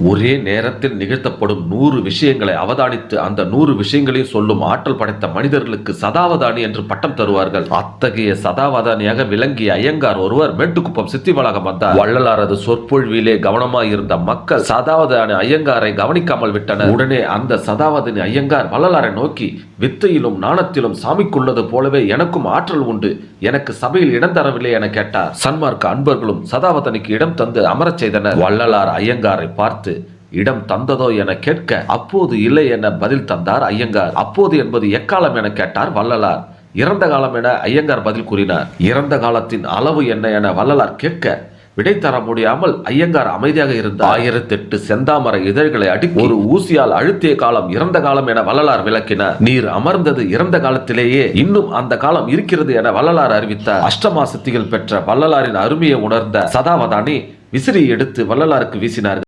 ஒரே நேரத்தில் நிகழ்த்தப்படும் 100 விஷயங்களை அவதானித்து அந்த 100 விஷயங்களையும் சொல்லும் ஆற்றல் படைத்த மனிதர்களுக்கு சதாவதானி என்று பட்டம் தருவார்கள். அத்தகைய சதாவதானியாக விளங்கிய ஐயங்கார் ஒருவர் மேட்டுக்குப்பம் சித்தி வளாகம் வந்தார். வள்ளலாரது சொற்பொழிவிலே கவனமாயிருந்த மக்கள் சதாவதானி ஐயங்காரை கவனிக்காமல் விட்டனர். உடனே அந்த சதாவதானி ஐயங்கார் வள்ளலாரை நோக்கி, வித்தையிலும் நாணத்திலும் சாமிக்குள்ளது போலவே எனக்கும் ஆற்றல் உண்டு, எனக்கு சபையில் இடம் தரவில்லை என கேட்டார். சன்மார்க்க அன்பர்களும் சதாவதானிக்கு இடம் தந்து அமரச் செய்தனர். வள்ளலார் ஐயங்காரை பார்த்து இடம் தந்ததோ என கேட்க, அப்போது இல்லை என பதில் தந்தார் ஐயங்கார். அப்போது என்பது எக்காலம் என கேட்டார் வள்ளலார். இறந்த காலம் என ஐயங்கார் பதில் கூறினார். இறந்த காலத்தின் அளவு என்ன என வள்ளலார் கேட்க, விடை தர முடியாமல் ஐயங்கார் அமைதியாக இருந்தார். 1008 செந்தாமரை இதழ்களை அடித்து ஒரு ஊசியால் அழுத்திய காலம் இறந்த காலம் என வள்ளலார் விளக்கினார். நீர் அமர்ந்தது இறந்த காலத்திலேயே, இன்னும் அந்த காலம் இருக்கிறது என வள்ளலார் அறிவித்தார். அஷ்டமா சித்திகள் பெற்ற வள்ளலாரின் அருமையை உணர்ந்த சதாவதானி விசிறி எடுத்து வள்ளலாருக்கு வீசினார்கள்.